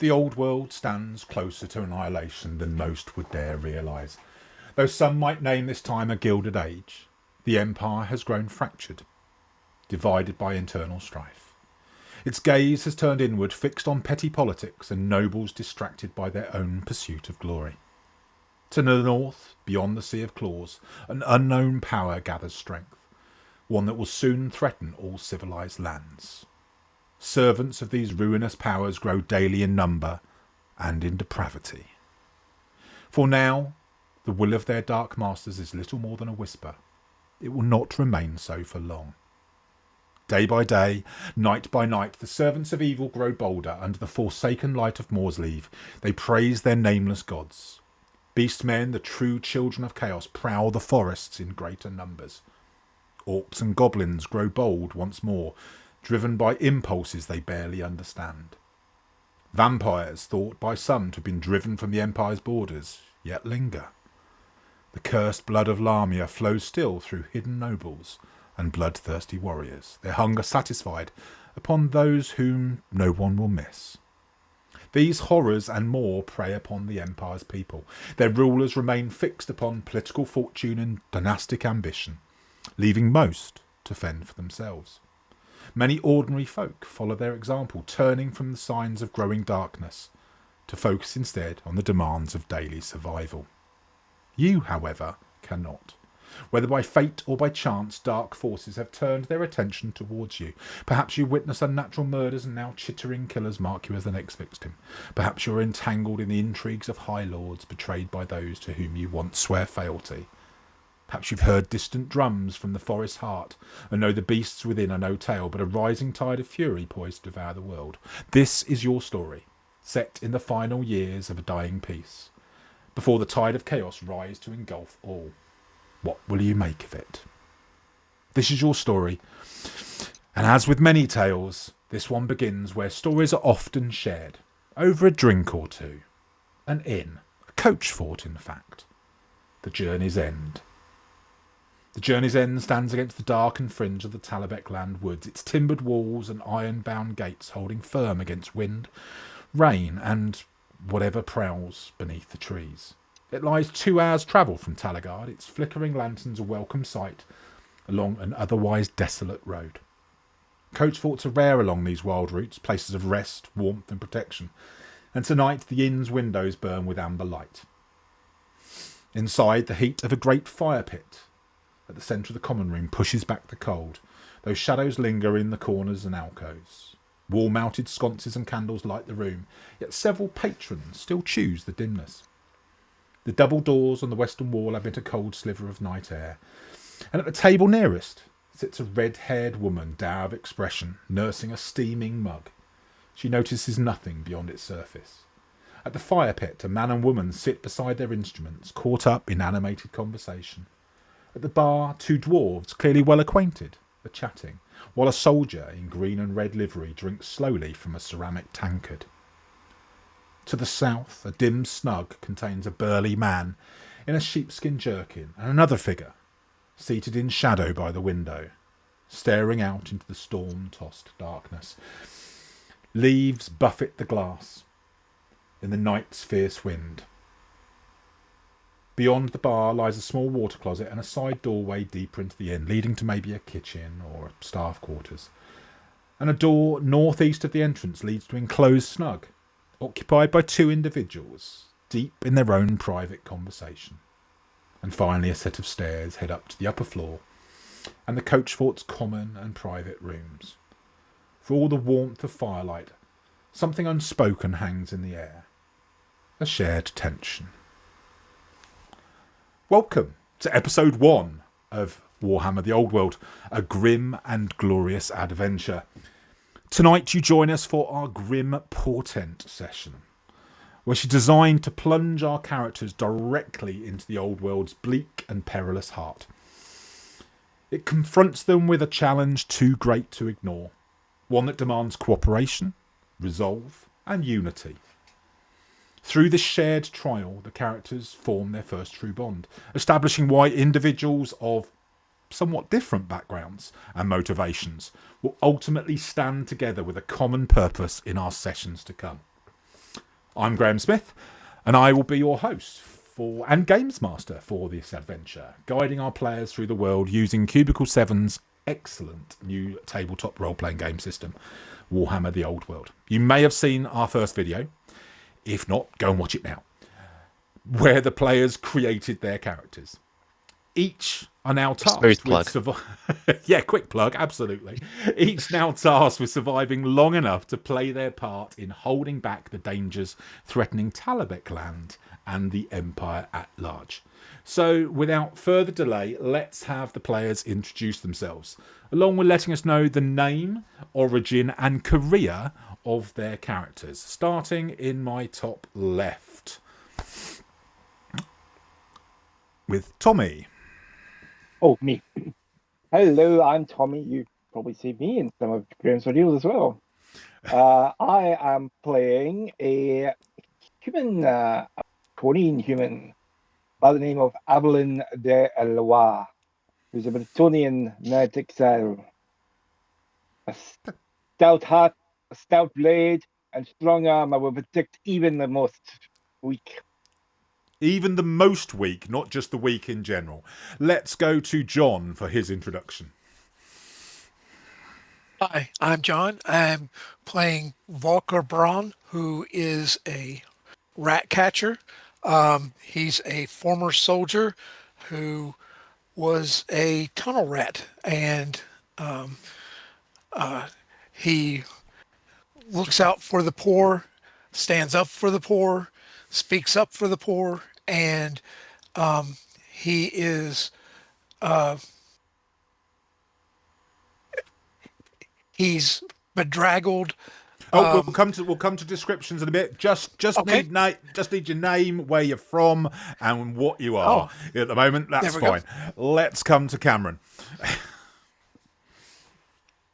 The old world stands closer to annihilation than most would dare realise. Though some might name this time a gilded age, the empire has grown fractured, divided by internal strife. Its gaze has turned inward, fixed on petty politics and nobles distracted by their own pursuit of glory. To the north, beyond the Sea of Claws, an unknown power gathers strength, one that will soon threaten all civilised lands. Servants of these ruinous powers grow daily in number and in depravity. For now, the will of their dark masters is little more than a whisper. It will not remain so for long. Day by day, night by night, the servants of evil grow bolder. Under the forsaken light of Morsleave, they praise their nameless gods. Beastmen, the true children of chaos, prowl the forests in greater numbers. Orcs and goblins grow bold once more, driven by impulses they barely understand. Vampires, thought by some to have been driven from the Empire's borders, yet linger. The cursed blood of Lamia flows still through hidden nobles and bloodthirsty warriors, their hunger satisfied upon those whom no one will miss. These horrors and more prey upon the Empire's people. Their rulers remain fixed upon political fortune and dynastic ambition, leaving most to fend for themselves. Many ordinary folk follow their example, turning from the signs of growing darkness to focus instead on the demands of daily survival. You, however, cannot. Whether by fate or by chance, dark forces have turned their attention towards you. Perhaps you witness unnatural murders and now chittering killers mark you as the next victim. Perhaps you're entangled in the intrigues of high lords, betrayed by those to whom you once swear fealty. Perhaps you've heard distant drums from the forest's heart and know the beasts within are no tale, but a rising tide of fury poised to devour the world. This is your story, set in the final years of a dying peace, before the tide of chaos rise to engulf all. What will you make of it? This is your story, and as with many tales, this one begins where stories are often shared, over a drink or two, an inn, a coach fort in fact, the journey's end. The journey's end stands against the darkened fringe of the Talabek land woods, its timbered walls and iron-bound gates holding firm against wind, rain and whatever prowls beneath the trees. It lies 2 hours' travel from Talagard, its flickering lanterns a welcome sight along an otherwise desolate road. Coach forts are rare along these wild routes, places of rest, warmth and protection, and tonight the inn's windows burn with amber light. Inside, the heat of a great fire pit at the centre of the common room pushes back the cold, though shadows linger in the corners and alcoves. Wall-mounted sconces and candles light the room, yet several patrons still choose the dimness. The double doors on the western wall admit a cold sliver of night air, and at the table nearest sits a red-haired woman, dour of expression, nursing a steaming mug. She notices nothing beyond its surface. At the fire pit, a man and woman sit beside their instruments, caught up in animated conversation. At the bar, 2 dwarves, clearly well acquainted, are chatting, while a soldier in green and red livery drinks slowly from a ceramic tankard. To the south, a dim snug contains a burly man in a sheepskin jerkin and another figure, seated in shadow by the window, staring out into the storm-tossed darkness. Leaves buffet the glass in the night's fierce wind. Beyond the bar lies a small water closet and a side doorway deeper into the inn, leading to maybe a kitchen or staff quarters. And a door northeast of the entrance leads to an enclosed snug, occupied by 2 individuals, deep in their own private conversation. And finally a set of stairs head up to the upper floor and the coach fort's common and private rooms. For all the warmth of firelight, something unspoken hangs in the air. A shared tension. Welcome to episode 1 of Warhammer the Old World, a grim and glorious adventure. Tonight you join us for our Grim Portent session, where she's designed to plunge our characters directly into the old world's bleak and perilous heart. It confronts them with a challenge too great to ignore, one that demands cooperation, resolve and unity. Through this shared trial, the characters form their first true bond, establishing why individuals of somewhat different backgrounds and motivations will ultimately stand together with a common purpose in our sessions to come. I'm Graham Smith, and I will be your host and Games Master for this adventure, guiding our players through the world using Cubicle 7's excellent new tabletop role-playing game system, Warhammer the Old World. You may have seen our first video. If not, go and watch it now, where the players created their characters. Each are now tasked with yeah, quick plug, absolutely. Each now tasked with surviving long enough to play their part in holding back the dangers threatening Talabek land and the Empire at large. So, without further delay, let's have the players introduce themselves, along with letting us know the name, origin, and career of their characters. Starting in my top left with Tommy. Oh, me. Hello, I'm Tommy. You've probably seen me in some of Graham's videos as well. I am playing a human, a Korean human by the name of Evelyn de Loire, who's a Bretonian knight exile. A stout heart, a stout blade, and strong arm I will protect even the most weak. Even the most weak, not just the weak in general. Let's go to John for his introduction. Hi, I'm John. I'm playing Volker Braun, who is a rat catcher. He's a former soldier who was a tunnel rat, and he looks out for the poor, stands up for the poor, speaks up for the poor, and he is he's bedraggled. We'll come to descriptions in a bit. Just Okay. need your name, where you're from, and what you are. At the moment, that's fine. Let's come to Cameron.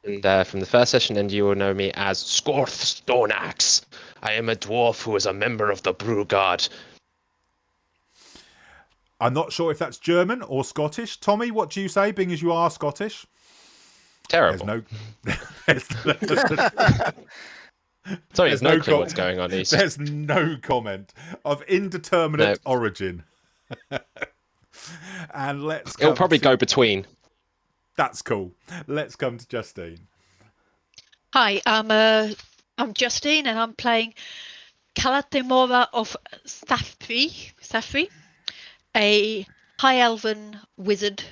And from the first session, and you will know me as Scorth Stoneaxe. I am a dwarf who is a member of the Brew Guard. I'm not sure if that's German or Scottish. Tommy, what do you say, being as you are Scottish? Terrible. Sorry, there's no clue what's going on. There's no comment of indeterminate origin. And it'll probably go between. That's cool. Let's come to Justine. Hi, I'm Justine, and I'm playing Kalatemora of Safri, a high elven wizard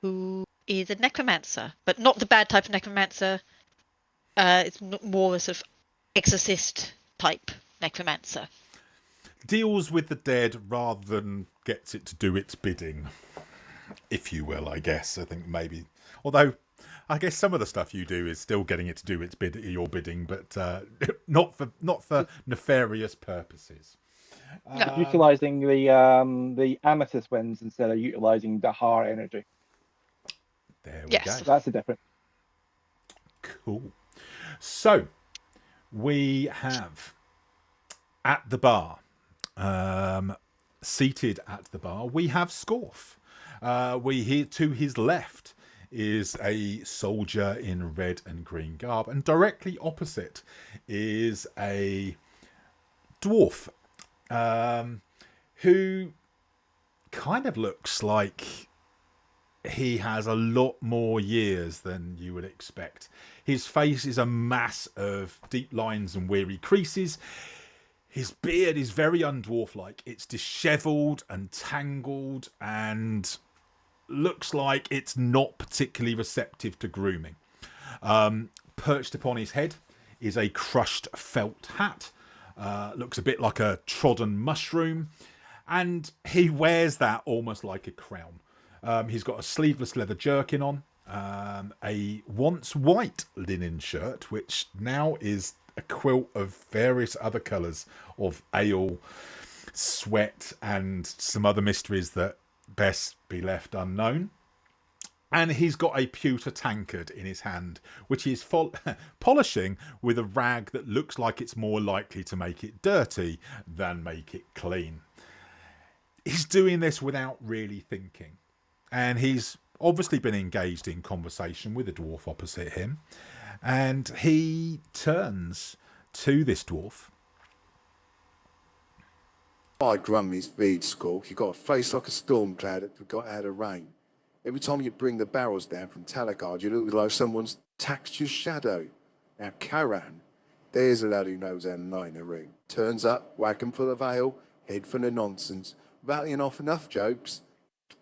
who is a necromancer, but not the bad type of necromancer. It's more a sort of exorcist type necromancer. Deals with the dead rather than gets it to do its bidding, if you will, I guess. I think maybe. Although, I guess some of the stuff you do is still getting it to do its your bidding, but not for nefarious purposes. Utilizing the amethyst winds instead of utilizing the Har energy. There we go. That's the difference. Cool. So, we have at the bar, seated at the bar, we have Scorth. To his left is a soldier in red and green garb, and directly opposite is a dwarf who kind of looks like he has a lot more years than you would expect. His face is a mass of deep lines and weary creases. His beard is very undwarf-like. It's dishevelled and tangled and looks like it's not particularly receptive to grooming. Perched upon his head is a crushed felt hat. Looks a bit like a trodden mushroom. And he wears that almost like a crown. He's got a sleeveless leather jerkin on, a once white linen shirt, which now is a quilt of various other colours of ale, sweat, and some other mysteries that best be left unknown. And he's got a pewter tankard in his hand, which he's polishing with a rag that looks like it's more likely to make it dirty than make it clean. He's doing this without really thinking. And he's obviously been engaged in conversation with the dwarf opposite him. And he turns to this dwarf By Grummy's feed, Scork, you got a face like a storm cloud that forgot how to rain. Every time you bring the barrels down from Talagard, you look like someone's taxed your shadow. Now, Karan, there's a lad who knows how to line a ring. Turns up, whack 'em full of ale, head full of nonsense, rattling off enough jokes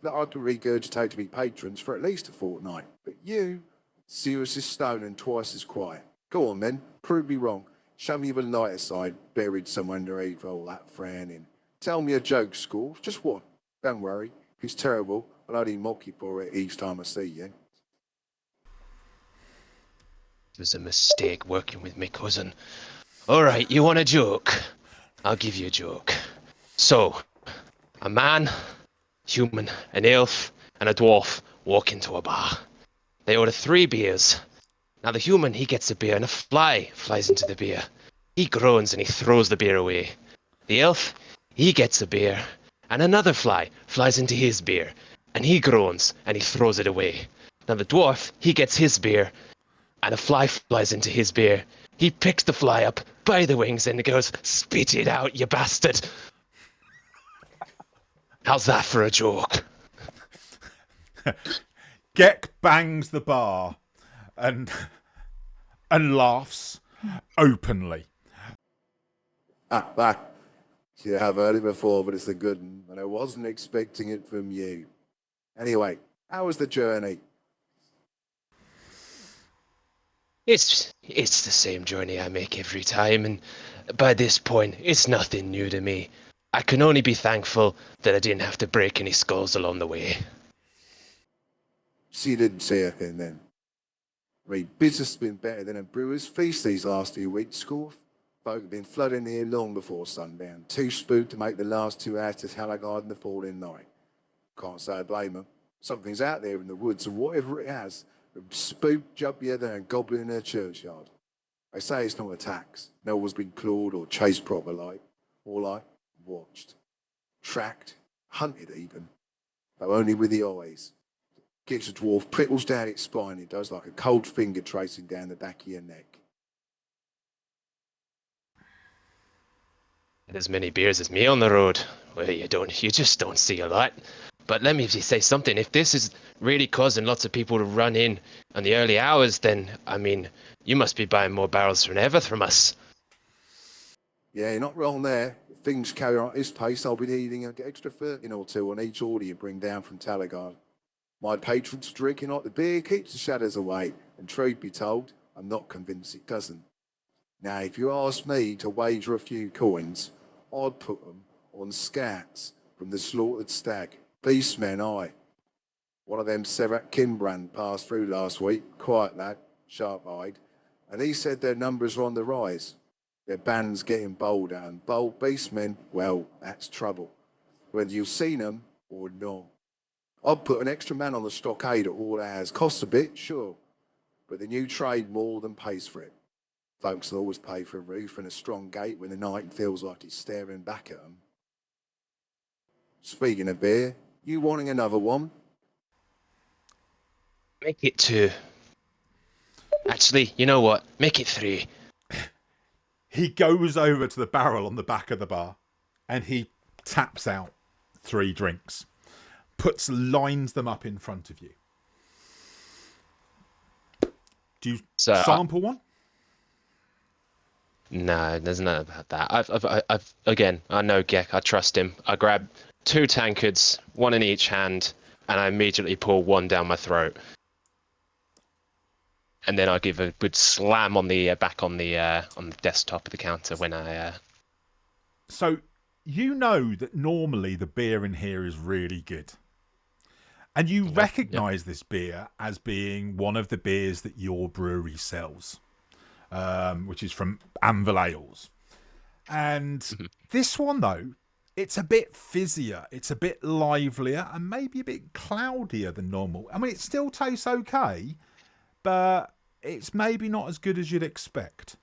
that I'd regurgitate to be patrons for at least a fortnight. But you, serious as stone and twice as quiet. Go on then, prove me wrong. Show me the lighter side, buried somewhere underneath all that frowning. Tell me a joke, Scorf, just one. Don't worry, if it's terrible, I'll only mock you for it each time I see you. It was a mistake working with my cousin. Alright, you want a joke? I'll give you a joke. So, a man, human, an elf, and a dwarf walk into a bar. They order 3 beers. Now the human, he gets a beer and a fly flies into the beer. He groans and he throws the beer away. The elf, he gets a beer and another fly flies into his beer and he groans and he throws it away. Now the dwarf, he gets his beer and a fly flies into his beer. He picks the fly up by the wings and goes, "Spit it out, you bastard." How's that for a joke? Gek bangs the bar and laughs openly. That. Yeah, I've heard it before, but it's a good one, and I wasn't expecting it from you. Anyway, how was the journey? It's the same journey I make every time, and by this point, it's nothing new to me. I can only be thankful that I didn't have to break any skulls along the way. So you didn't say a thing then. Business has been better than a brewer's feast these last 2 weeks, Scorf. Folk have been flooding here long before sundown. Too spooked to make the last 2 hours to Halagard in the falling night. Can't say I blame them. Something's out there in the woods, and whatever it has, spooked, jumpier than a goblin in a churchyard. They say it's not a tax. No one's been clawed or chased proper like. All I watched. Tracked. Hunted even. Though only with the eyes. Gets a dwarf, prickles down its spine. It does like a cold finger tracing down the back of your neck. As many beers as me on the road. Well, you just don't see a lot. But let me just say something. If this is really causing lots of people to run in on the early hours, then, I mean, you must be buying more barrels than ever from us. Yeah, you're not wrong there. If things carry on at this pace, I'll be needing an extra 13 or 2 on each order you bring down from Talagard. My patrons drinking like the beer keeps the shadows away, and truth be told, I'm not convinced it doesn't. Now, if you ask me to wager a few coins, I'd put them on scats from the slaughtered stag. Beastmen, aye. One of them Serat Kinbrand passed through last week, quiet lad, sharp-eyed, and he said their numbers are on the rise. Their band's getting bolder, and bold beastmen, well, that's trouble. Whether you've seen them or not. I'd put an extra man on the stockade at all hours. Costs a bit, sure, but the new trade more than pays for it. Folks will always pay for a roof and a strong gate when the night feels like it's staring back at them. Speaking of beer, you wanting another one? Make it 2. Actually, you know what? Make it 3. He goes over to the barrel on the back of the bar and he taps out 3 drinks, lines them up in front of you. Do you sample one? No, there's none about that. I've again, I know Gek, I trust him. I grab 2 tankards, 1 in each hand, and I immediately pour 1 down my throat. And then I give a good slam on the back on the desktop of the counter when I. So you know that normally the beer in here is really good, and you recognise this beer as being one of the beers that your brewery sells. Which is from Anvil Ales. And this one, though, it's a bit fizzier, it's a bit livelier, and maybe a bit cloudier than normal. I mean, it still tastes okay, but it's maybe not as good as you'd expect.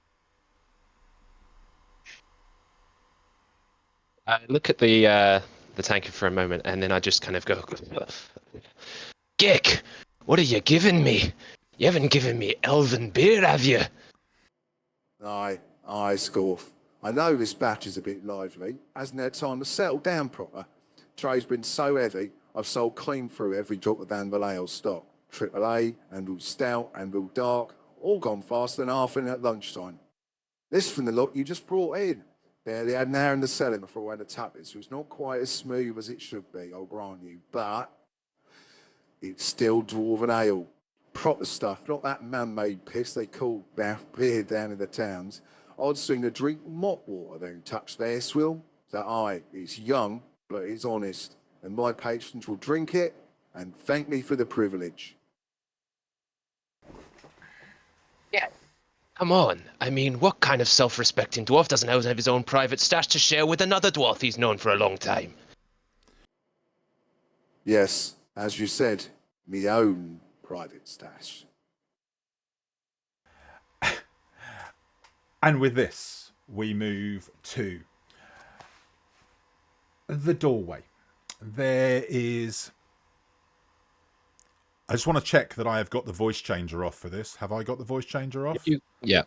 I look at the tankard for a moment, and then I just kind of go, "Gek, what are you giving me? You haven't given me elven beer, have you?" Aye, Scorf. I know this batch is a bit lively. Hasn't had time to settle down proper. Tray's been so heavy, I've sold clean through every drop of Danville Ale stock. AAA, Anvil Stout, Anvil Dark, all gone faster than half in at lunchtime. This from the lot you just brought in. Barely had an hour in the cellar before I had to tap it, so it's not quite as smooth as it should be, I'll grant you. But it's still dwarven ale. Proper stuff, not that man-made piss they call beer down in the towns. I'd sooner drink mop water than touch their swill. So aye, it's young, but it's honest. And my patrons will drink it and thank me for the privilege. Yeah. Come on. I mean, what kind of self-respecting dwarf doesn't have his own private stash to share with another dwarf he's known for a long time? Yes, as you said, me own private stash. And with this, we move to the doorway. There is... I just want to check that I have got the voice changer off for this. Have I got the voice changer off? Yeah.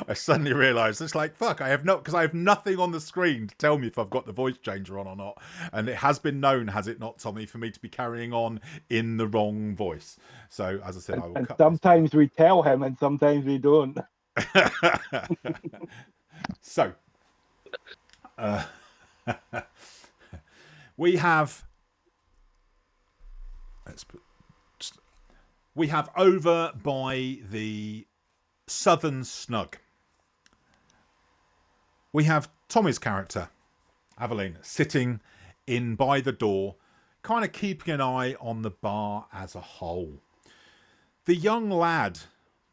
I suddenly realised it's like, fuck, I have not, because I have nothing on the screen to tell me if I've got the voice changer on or not. And it has been known, has it not, Tommy, for me to be carrying on in the wrong voice. So, as I said, I will cut sometimes we tell him and sometimes we don't. So, we have over by the Southern Snug, we have Tommy's character, Aveline, sitting in by the door, kind of keeping an eye on the bar as a whole. The young lad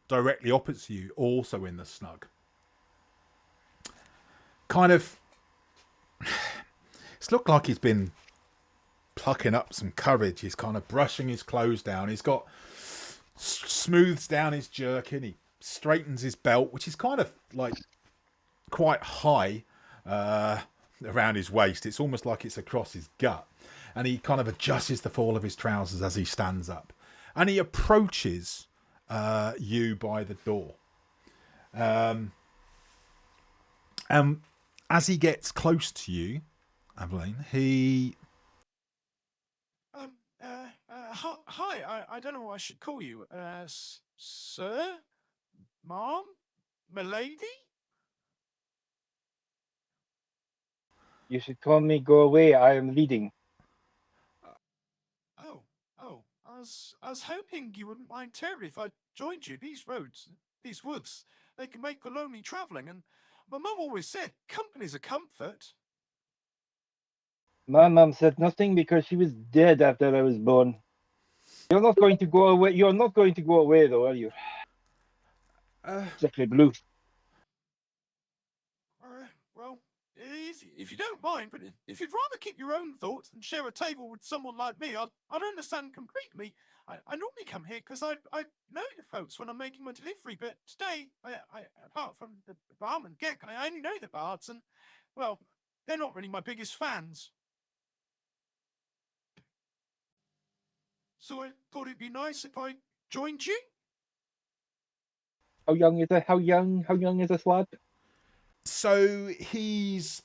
directly opposite you, also in the Snug, kind of, it's looked like he's been plucking up some courage. He's kind of brushing his clothes down. He's got smooths down his jerkin. He straightens his belt, which is kind of like quite high around his waist. It's almost like it's across his gut. And he kind of adjusts the fall of his trousers as he stands up. And he approaches you by the door. As he gets close to you, Aveline, he... Hi, I don't know what I should call you. Sir? Mom? Milady? You should call me go away. I am leading. I was hoping you wouldn't mind terribly if I joined you. These roads, these woods, they can make for lonely travelling, and my mum always said company's a comfort. My mum said nothing because she was dead after I was born. You're not going to go away. You're not going to go away, though, are you? Sickly blue. Well, easy, if you don't mind, but if you'd rather keep your own thoughts and share a table with someone like me, I'd understand completely. I normally come here because I know the folks when I'm making my delivery, but today, I apart from the barman Geck, I only know the bards, and, well, they're not really my biggest fans. So I thought it'd be nice if I joined you. How young is it? How young is this lad? So he's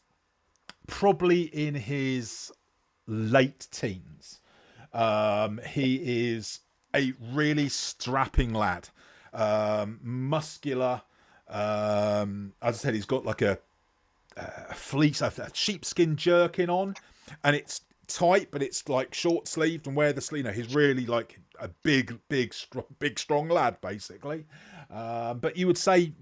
probably in his late teens. He is a really strapping lad, muscular. As I said, he's got like a fleece, a sheepskin jerkin on, and it's tight, but it's like short sleeved, and where the sleeve, he's really like a big strong lad, basically. But you would say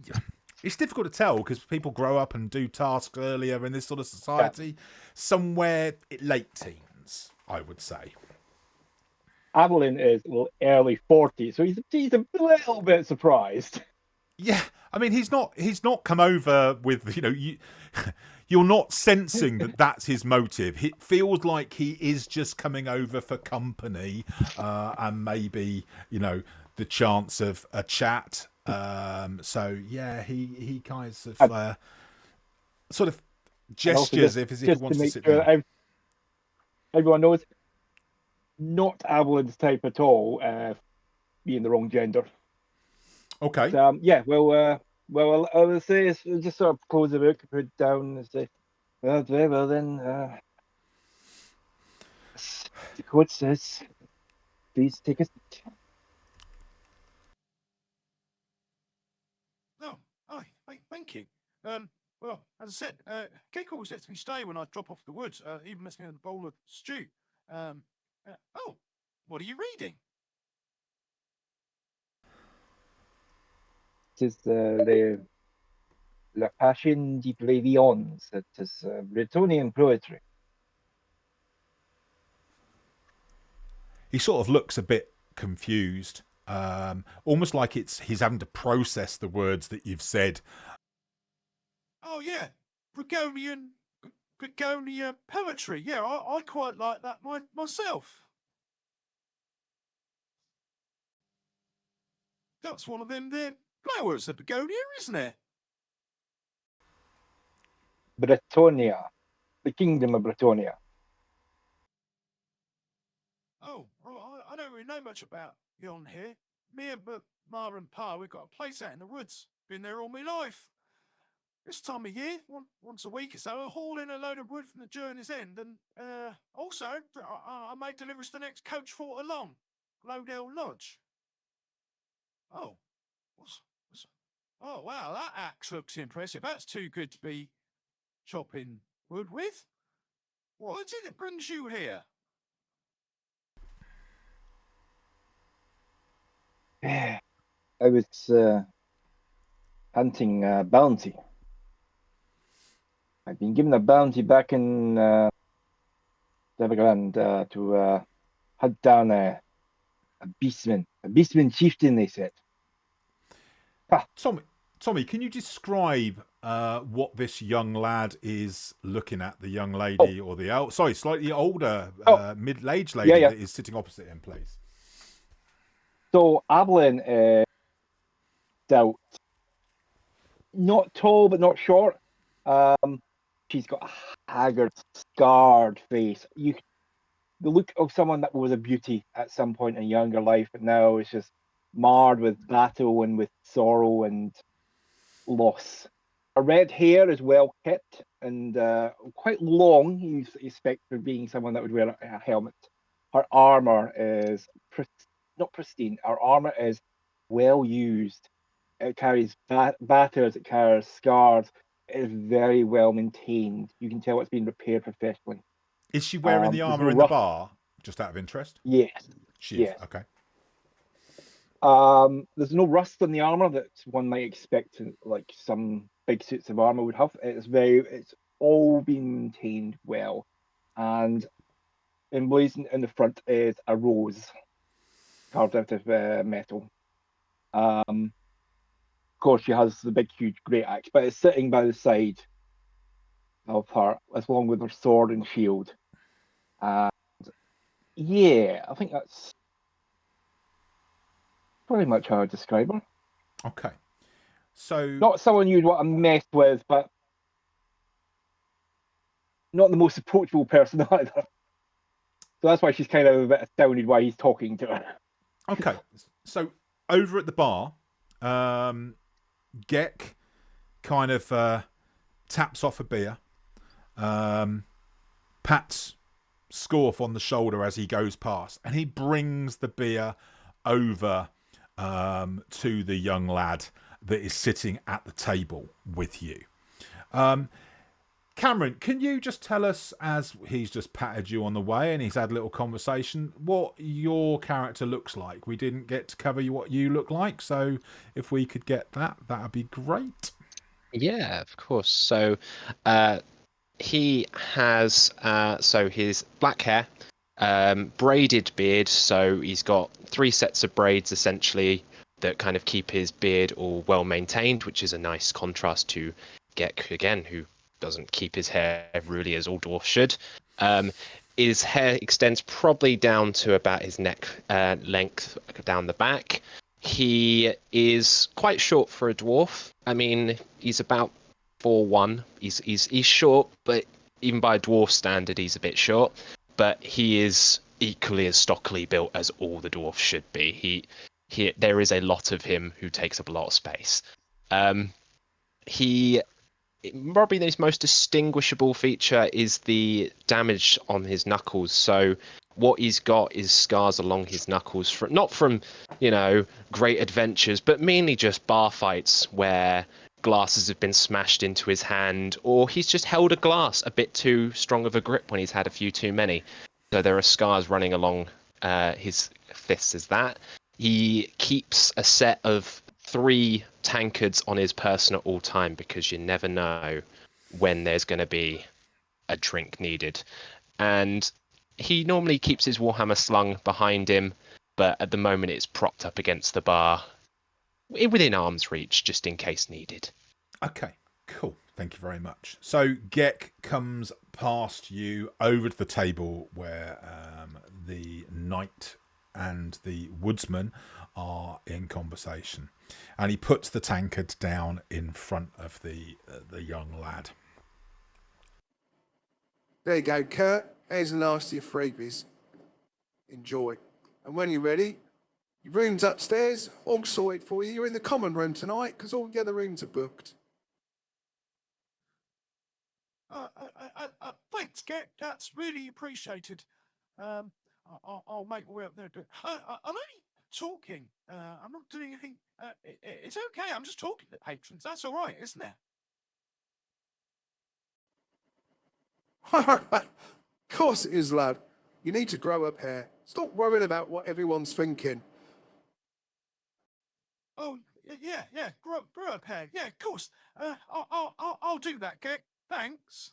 it's difficult to tell because people grow up and do tasks earlier in this sort of society. Yeah. Somewhere late teens, I would say. Aveline is early 40s, so he's a little bit surprised. Yeah, I mean he's not come over with you're not sensing that that's his motive. It feels like he is just coming over for company and maybe the chance of a chat. So yeah, he kind of sort of gestures as if he wants to sit down. Everyone knows, not Aveline's type at all. Being the wrong gender. Okay. But, yeah, well, Well, I would say is just sort of close the book, put it down, and say, "Well, very well then. The code says, please take a seat." Oh, thank you. Well, as I said, Cake always lets me stay when I drop off the woods, even lets me have a bowl of stew. Oh, what are you reading? It is the La Passion de Brévions. It is Bretonian poetry. He sort of looks a bit confused, almost like he's having to process the words that you've said. Oh yeah, Gregorian poetry. Yeah, I quite like that myself. That's one of them there flowers, a begonia, isn't it? Bretonia, the kingdom of Bretonia. Oh, well, I don't really know much about yon here. Me and Ma and Pa, we've got a place out in the woods. Been there all my life. This time of year, once a week or so, I haul in a load of wood from the journey's end, and also I made deliveries to the next coach fort along, Lodell Lodge. Oh, oh wow, that axe looks impressive. That's too good to be chopping wood with. What is it that brings you here? I was hunting a bounty. I've been given a bounty back in Evergrande to hunt down a beastman chieftain, they said. Tommy, can you describe what this young lad is looking at? The young lady or the slightly older middle-aged lady that is sitting opposite him, please. So Evelyn is stout, not tall but not short. She's got a haggard, scarred face. The look of someone that was a beauty at some point in younger life, but now is just marred with battle and with sorrow and loss. Her red hair is well kept and quite long, you expect for being someone that would wear a helmet. Her armor is not pristine. Her armor is well used. It carries batters, it carries scars. It is very well maintained. You can tell it's been repaired professionally. Is she wearing the armor in the bar? Just out of interest? Yes. She is. Okay. There's no rust on the armor that one might expect, like some big suits of armor would have. It's all been maintained well, and emblazoned in the front is a rose carved out of metal. Of course, she has the big, huge, great axe, but it's sitting by the side of her, along with her sword and shield. And yeah, I think that's pretty much how I describe her. Okay. So not someone you'd want to mess with, but not the most approachable person either. So that's why she's kind of a bit astounded why he's talking to her. Okay. So over at the bar, Gek kind of taps off a beer, pats Scorf on the shoulder as he goes past, and he brings the beer over to the young lad that is sitting at the table with you. Cameron, can you just tell us, as he's just patted you on the way and he's had a little conversation, what your character looks like? We didn't get to cover what you look like, so if we could get that would be great. Yeah, of course. So he has his black hair, braided beard, so he's got 3 sets of braids essentially that kind of keep his beard all well maintained, which is a nice contrast to Gek again, who doesn't keep his hair really as all dwarfs should. His hair extends probably down to about his neck length down the back. He is quite short for a dwarf. I mean, he's about 4'1". He's short, but even by dwarf standard, he's a bit short. But he is equally as stockily built as all the dwarfs should be. There is a lot of him who takes up a lot of space. He probably his most distinguishable feature is the damage on his knuckles. So what he's got is scars along his knuckles, not from great adventures, but mainly just bar fights where glasses have been smashed into his hand, or he's just held a glass a bit too strong of a grip when he's had a few too many. So there are scars running along his fists as that. He keeps a set of 3 tankards on his person at all time, because you never know when there's going to be a drink needed. And he normally keeps his Warhammer slung behind him, but at the moment it's propped up against the bar within arm's reach, just in case needed. Okay, cool. Thank you very much. So Gek comes past you over to the table where the knight and the woodsman are in conversation, and he puts the tankard down in front of the young lad. There you go, Kurt. Here's the last of your freebies. Enjoy. And when you're ready, your room's upstairs, all sorted for you. You're in the common room tonight, because all the other rooms are booked. Thanks, Get. That's really appreciated. I'll make my way up there. I'm only talking. I'm not doing anything. It's okay. I'm just talking to patrons. That's all right, isn't it? Of course it is, lad. You need to grow up here. Stop worrying about what everyone's thinking. Oh, yeah. Grow up here. Yeah, of course. I'll do that, Get. Thanks.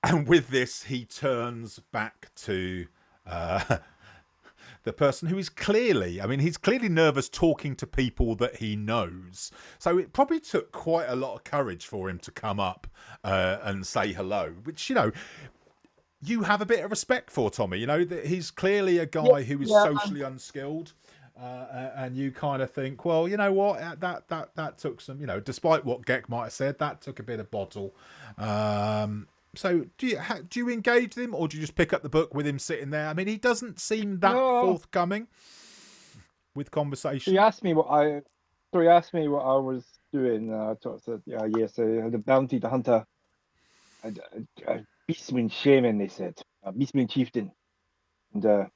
And with this, he turns back to the person who is clearly, he's clearly nervous talking to people that he knows. So it probably took quite a lot of courage for him to come up and say hello, which, you have a bit of respect for, Tommy. That he's clearly a guy who is socially unskilled. And you kind of think, well, you know what, that took some, despite what Gek might have said, that took a bit of bottle. So do you engage with him, or do you just pick up the book with him sitting there? He doesn't seem that forthcoming with conversation. He asked me what I was doing. I said, yes, the bounty, the hunter, a beastman shaman, they said, a beastman chieftain, and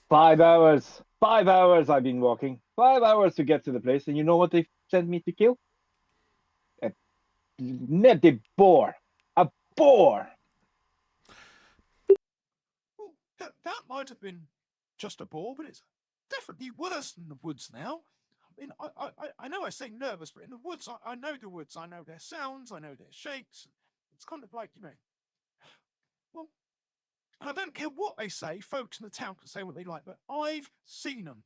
5 hours I've been walking, 5 hours to get to the place, and you know what they sent me to kill? A boar. A boar. Well, that might have been just a bore, but it's definitely worse than the woods now. I know I say nervous, but in the woods, I know the woods. I know their sounds. I know their shapes. It's kind of like, well, I don't care what they say. Folks in the town can say what they like, but I've seen them.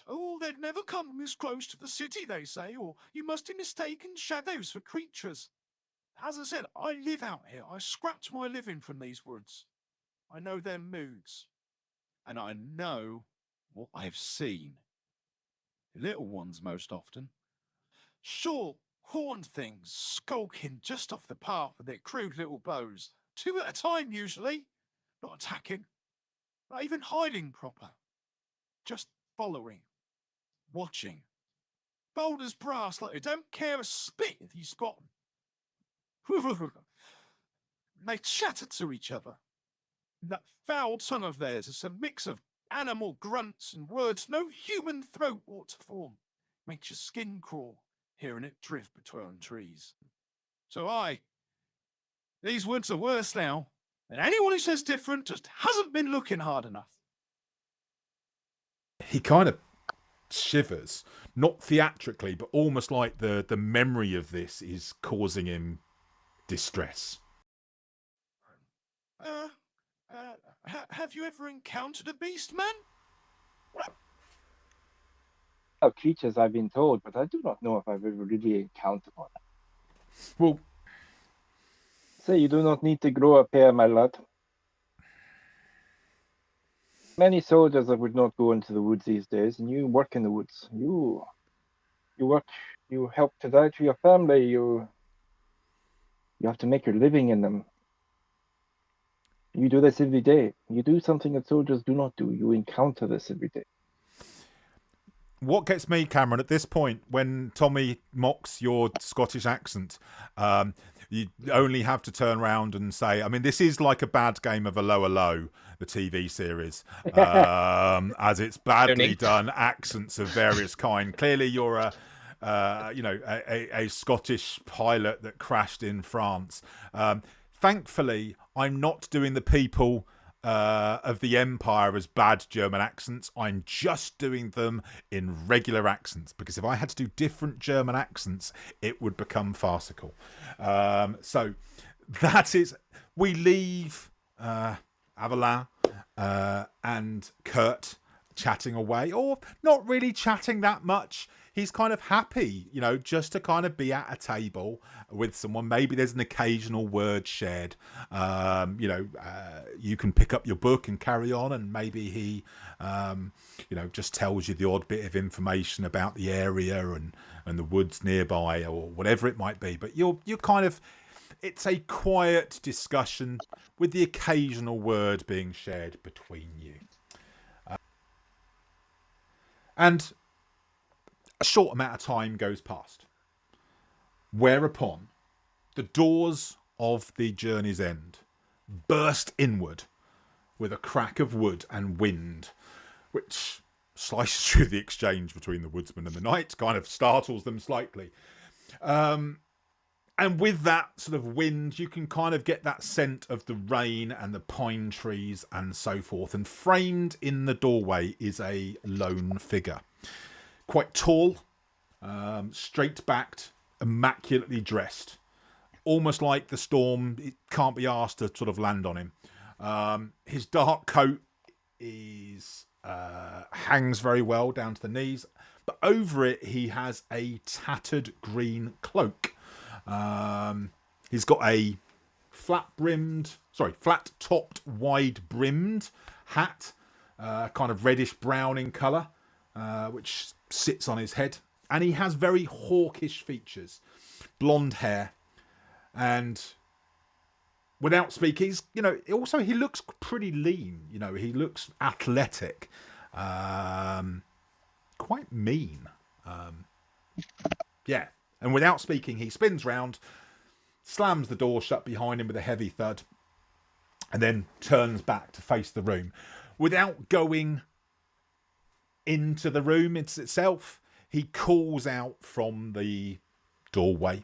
Oh, they'd never come this close to the city, they say, or you must have mistaken shadows for creatures. As I said, I live out here. I scratch my living from these woods. I know their moods, and I know what I've seen. Little ones most often. Sure, horned things skulking just off the path with their crude little bows. 2 at a time, usually. Not attacking, not even hiding proper. Just following, watching. Bold as brass, like they don't care a spit if you spot them. They chatter to each other. That foul tongue of theirs is a mix of animal grunts and words no human throat ought to form. Makes your skin crawl, hearing it drift between trees. So these woods are worse now, and anyone who says different just hasn't been looking hard enough. He kind of shivers, not theatrically, but almost like the memory of this is causing him distress. Have you ever encountered a beast, man? Creatures, I've been told, but I do not know if I've ever really encountered one. Well, say you do not need to grow up here, my lad. Many soldiers that would not go into the woods these days, and you work in the woods. You work, you help to die to your family, you have to make your living in them. You do this every day. You do something that soldiers do not do. You encounter this every day. what gets me, Cameron, at this point, when Tommy mocks your Scottish accent, you only have to turn around and say, I mean, this is like a bad game of a lower low, the TV series, as it's badly done accents of various kind. Clearly, you're a Scottish pilot that crashed in France. Thankfully, I'm not doing the people of the Empire as bad German accents. I'm just doing them in regular accents, because if I had to do different German accents, it would become farcical. So that is, we leave Avalon and Kurt chatting away, or not really chatting that much. He's kind of happy, just to kind of be at a table with someone. Maybe there's an occasional word shared. You can pick up your book and carry on, and maybe he, just tells you the odd bit of information about the area and the woods nearby, or whatever it might be. But you're kind of, it's a quiet discussion with the occasional word being shared between you. And a short amount of time goes past, whereupon the doors of the journey's end burst inward with a crack of wood and wind, which slices through the exchange between the woodsman and the knight, kind of startles them slightly. And with that sort of wind, you can kind of get that scent of the rain and the pine trees and so forth. And framed in the doorway is a lone figure. Quite tall, straight-backed, immaculately dressed. Almost like the storm, it can't be asked to sort of land on him. His dark coat hangs very well down to the knees. But over it, he has a tattered green cloak. He's got a flat-topped, wide-brimmed hat, kind of reddish-brown in colour, which sits on his head. And he has very hawkish features, blonde hair, and without speaking, also he looks pretty lean. He looks athletic, quite mean. Yeah. And without speaking, he spins round, slams the door shut behind him with a heavy thud, and then turns back to face the room. Without going into the room itself, he calls out from the doorway,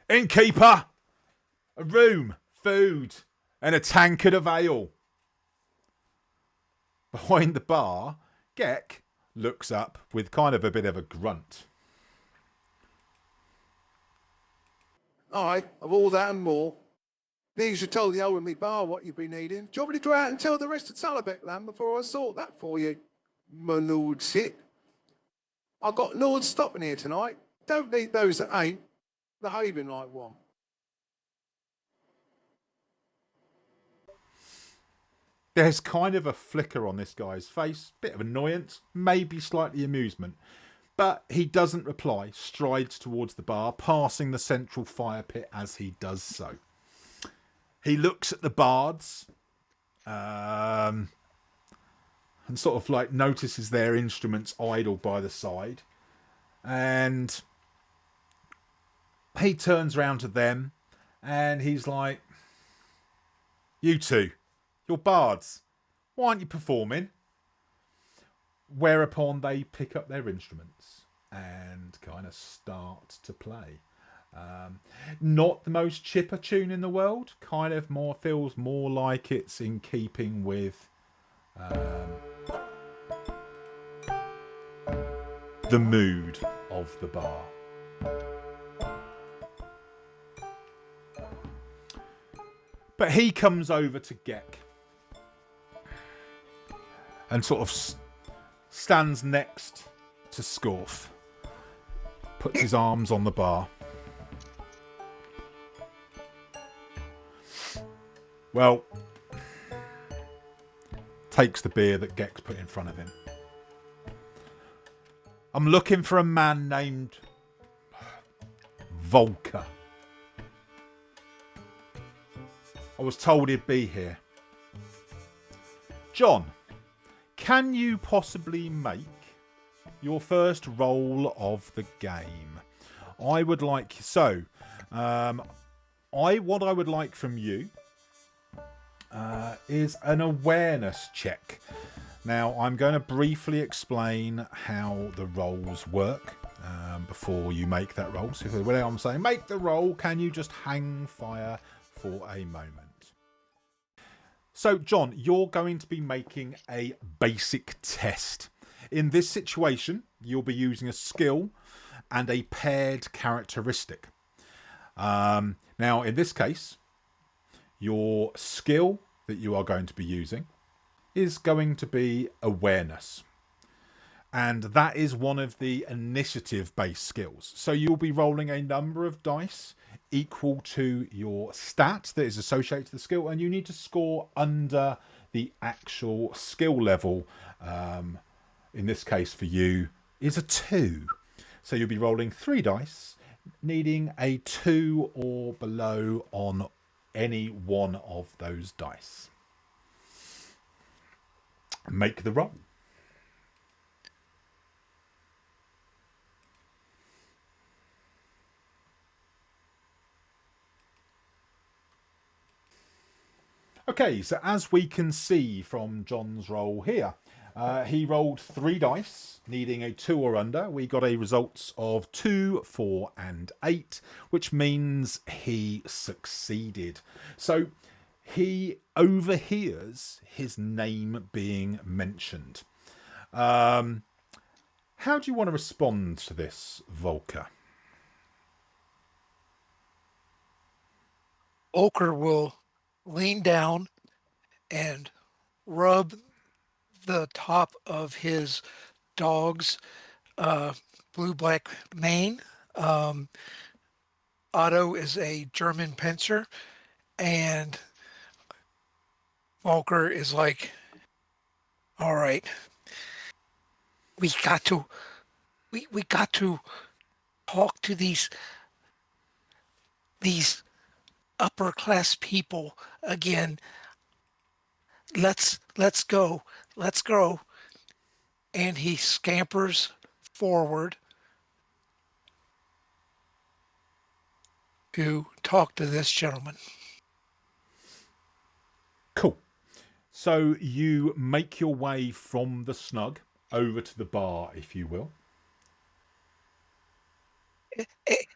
"Innkeeper! A room, food, and a tankard of ale." Behind the bar, Gek looks up with kind of a bit of a grunt. Aye, of all that and more. These you told the old in me bar what you'd be needing. Do you want me to go out and tell the rest of Talabek land before I sort that for you, my lord sit? I've got lords stopping here tonight. Don't need those that ain't behaving like one. There's kind of a flicker on this guy's face, bit of annoyance, maybe slightly amusement. But he doesn't reply, strides towards the bar, passing the central fire pit as he does so. He looks at the bards and sort of like notices their instruments idle by the side. And he turns around to them and he's like, "You two, you're bards. Why aren't you performing?" Whereupon they pick up their instruments and kind of start to play. Not the most chipper tune in the world. Kind of feels more like it's in keeping with the mood of the bar. But he comes over to Gek and sort of stands next to Scorf, puts his arms on the bar. Well, takes the beer that Gek's put in front of him. "I'm looking for a man named Volker. I was told he'd be here. John, can you possibly make your first roll of the game? I would like what I would like from you is an awareness check. Now, I'm going to briefly explain how the rolls work before you make that roll. So when I'm saying make the roll, can you just hang fire for a moment? So, John, you're going to be making a basic test. In this situation, you'll be using a skill and a paired characteristic. Now, in this case, your skill that you are going to be using is going to be awareness. And that is one of the initiative-based skills. So you'll be rolling a number of dice equal to your stat that is associated to the skill, and you need to score under the actual skill level. In this case for you is a 2. So you'll be rolling 3 dice, needing a 2 or below on any one of those dice. Make the roll. Okay, so as we can see from John's roll here, he rolled 3 dice, needing a 2 or under. We got a results of 2, 4, and 8, which means he succeeded. So he overhears his name being mentioned. How do you want to respond to this, Volker? Volker will lean down and rub the top of his dog's blue-black mane. Otto is a German pincer, and Volker is like, all right, we got to talk to these upper class people again. Let's go. And he scampers forward to talk to this gentleman. Cool. So you make your way from the snug over to the bar, if you will.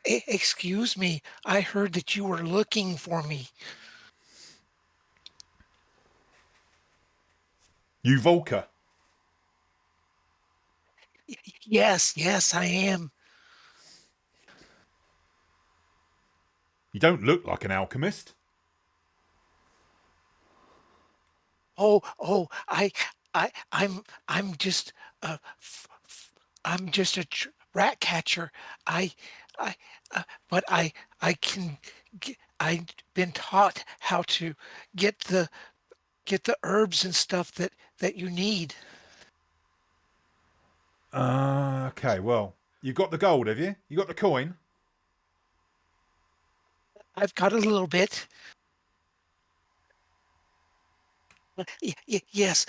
Excuse me, I heard that you were looking for me. You, Volker. Yes, I am. You don't look like an alchemist. I'm just a rat catcher. But I've been taught how to get the herbs and stuff that you need. Okay, well, you've got the gold, have you? You got the coin? I've got a little bit. Yes,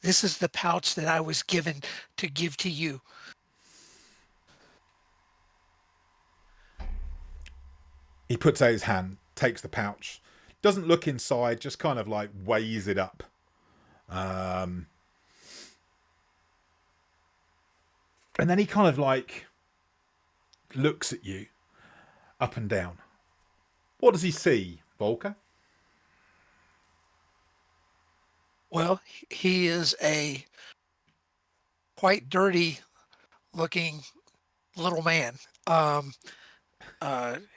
this is the pouch that I was given to give to you. He puts out his hand, takes the pouch, doesn't look inside, just kind of like weighs it up. And then he kind of like looks at you up and down. What does he see, Volker? Well, he is a quite dirty looking little man.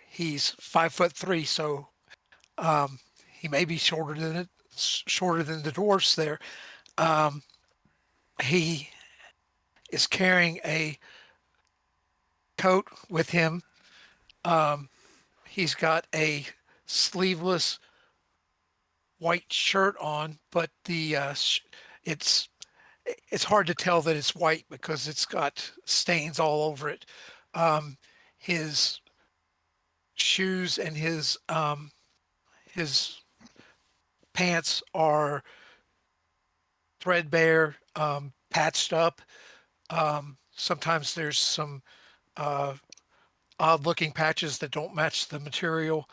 He's 5'3", so he may be shorter than the dwarfs there. He is carrying a coat with him. He's got a sleeveless white shirt on, but it's hard to tell that it's white because it's got stains all over it. His shoes and his pants are threadbare, patched up. Sometimes there's some odd-looking patches that don't match the material,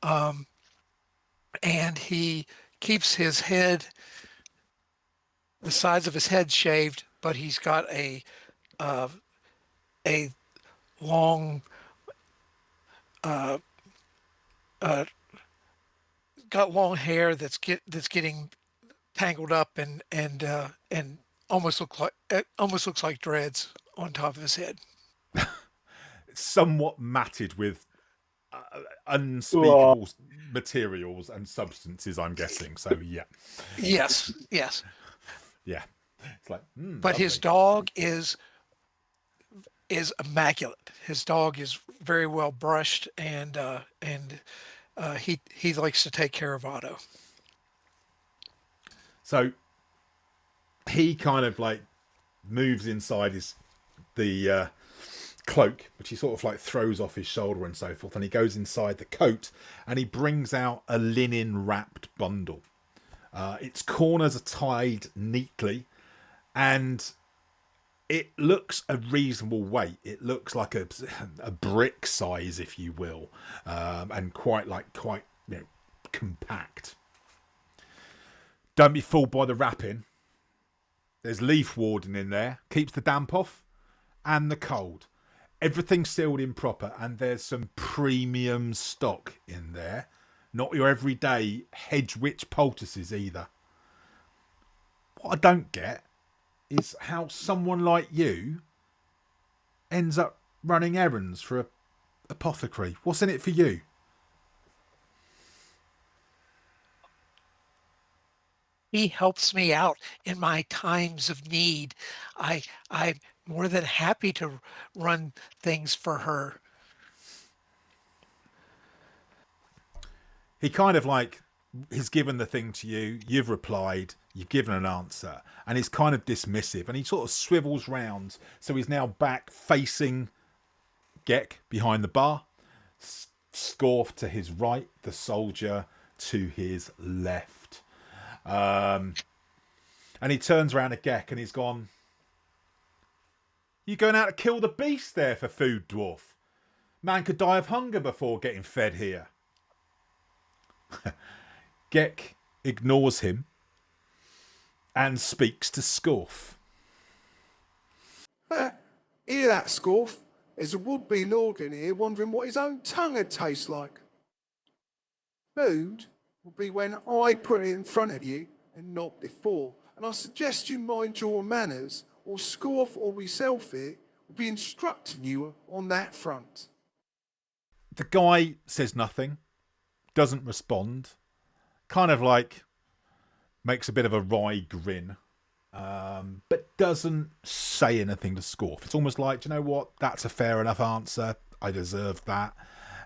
and he keeps his head, the sides of his head shaved, but he's got a long got long hair that's getting tangled up and almost looks like dreads on top of his head. Somewhat matted with unspeakable materials and substances, I'm guessing. So yeah. Yes. Yeah. It's like, But lovely. his dog is immaculate. His dog is very well brushed, and he likes to take care of Otto. So he kind of like moves inside the cloak, which he sort of like throws off his shoulder and so forth, and he goes inside the coat and he brings out a linen wrapped bundle. Its corners are tied neatly, and it looks a reasonable weight. It looks like a brick size, if you will, and quite compact. Don't be fooled by the wrapping. There's leaf warding in there, keeps the damp off and the cold. Everything's sealed in proper, and there's some premium stock in there. Not your everyday hedge witch poultices either. What I don't get is how someone like you ends up running errands for a apothecary. What's in it for you? He helps me out in my times of need. I'm more than happy to run things for her. He kind of like, he's given the thing to you, you've replied, you've given an answer, and he's kind of dismissive, and he sort of swivels round, so he's now back facing Gek behind the bar, Scorf to his right, the soldier to his left. And he turns around to Gek and he's gone, "You going out to kill the beast there for food, dwarf? Man could die of hunger before getting fed here." Gek ignores him and speaks to Scorf. Hear that, Scorf? There's a would-be lord in here wondering what his own tongue would taste like. Food will be when I put it in front of you and not before. And I suggest you mind your manners, or Scorf or myself here will be instructing you on that front. The guy says nothing, doesn't respond, kind of like makes a bit of a wry grin, but doesn't say anything to Scorf. It's almost like, do you know what? That's a fair enough answer. I deserve that.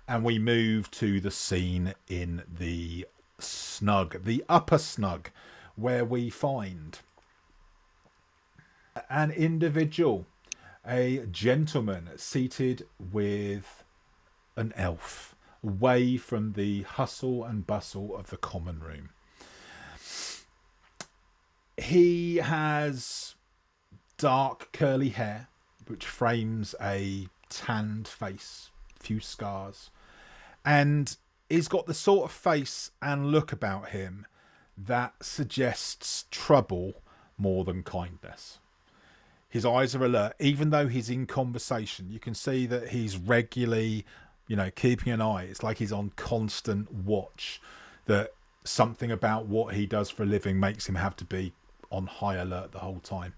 And we move to the scene in the snug, the upper snug, where we find an individual, a gentleman seated with an elf, away from the hustle and bustle of the common room. He has dark curly hair, which frames a tanned face, few scars, and he's got the sort of face and look about him that suggests trouble more than kindness. His eyes are alert, even though he's in conversation. You can see that he's regularly, keeping an eye. It's like he's on constant watch, that something about what he does for a living makes him have to be on high alert the whole time.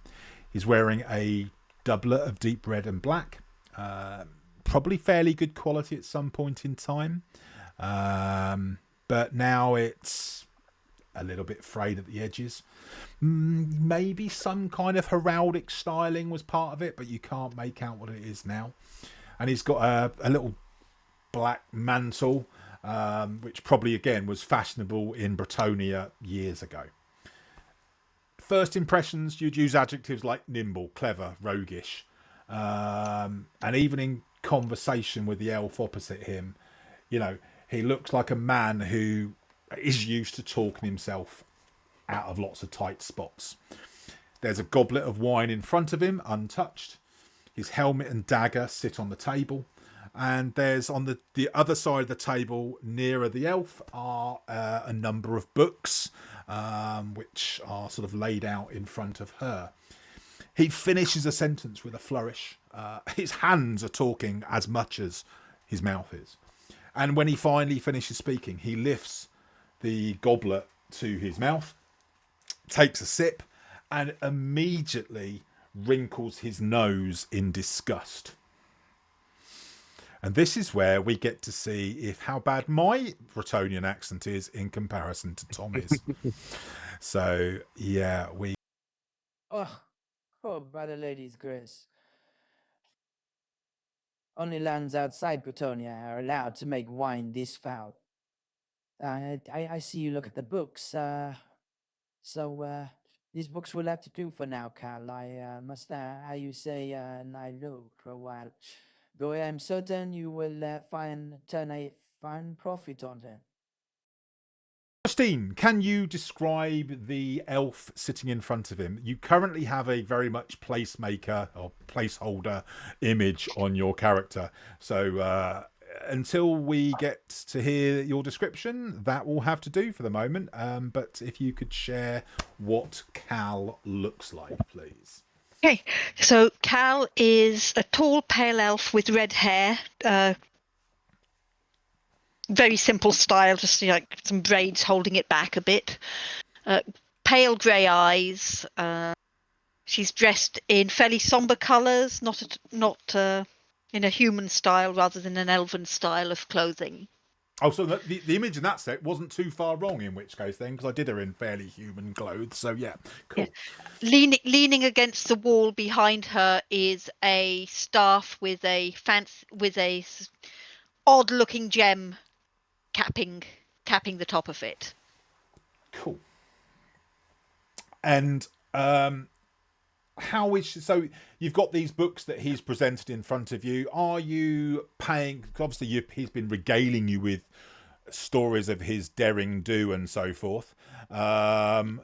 He's wearing a doublet of deep red and black, probably fairly good quality at some point in time, but now it's a little bit frayed at the edges. Maybe some kind of heraldic styling was part of it, but you can't make out what it is now. And he's got a little black mantle, which probably again was fashionable in Bretonia years ago. First impressions, you'd use adjectives like nimble, clever, roguish, and even in conversation with the elf opposite him, he looks like a man who is used to talking himself out of lots of tight spots. There's a goblet of wine in front of him, untouched. His helmet and dagger sit on the table. And there's on the other side of the table, nearer the elf, are a number of books, which are sort of laid out in front of her. He finishes a sentence with a flourish. His hands are talking as much as his mouth is. And when he finally finishes speaking, he lifts the goblet to his mouth, takes a sip, and immediately wrinkles his nose in disgust. And this is where we get to see how bad my Bretonian accent is in comparison to Tommy's. So, yeah, Oh, by the lady's grace. Only lands outside Bretonia are allowed to make wine this foul. I see you look at the books. So these books will have to do for now, Cal. I must, how you say, lie low for a while. Though I am certain you will turn a fine profit on them. Justine, can you describe the elf sitting in front of him? You currently have a very much placemaker or placeholder image on your character. So until we get to hear your description, that will have to do for the moment. But if you could share what Cal looks like, please. Okay, so Cal is a tall, pale elf with red hair. Very simple style, just like some braids holding it back a bit. Pale grey eyes. She's dressed in fairly somber colours, not in a human style rather than an elven style of clothing. Oh, so the image in that set wasn't too far wrong, in which case then, because I did her in fairly human clothes. So yeah, cool. Yeah. Leaning against the wall behind her is a staff with a odd-looking gem capping the top of it. Cool. And how is so? You've got these books that he's presented in front of you. Are you paying? Obviously, he's been regaling you with stories of his daring do and so forth. How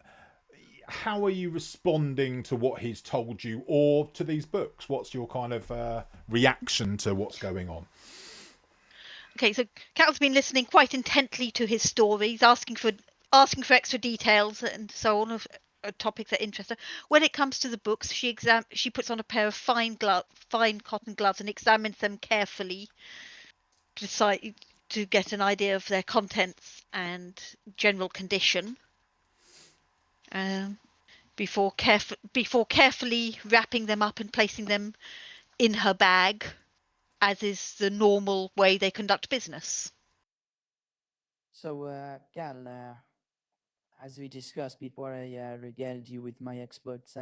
are you responding to what he's told you or to these books? What's your kind of reaction to what's going on? Okay, so Cal's been listening quite intently to his stories, asking for extra details and so on of topics that interest her. When it comes to the books, she puts on a pair of fine cotton gloves and examines them carefully to get an idea of their contents and general condition. Before carefully wrapping them up and placing them in her bag, as is the normal way they conduct business. So, Cal, as we discussed before I regaled you with my exploits,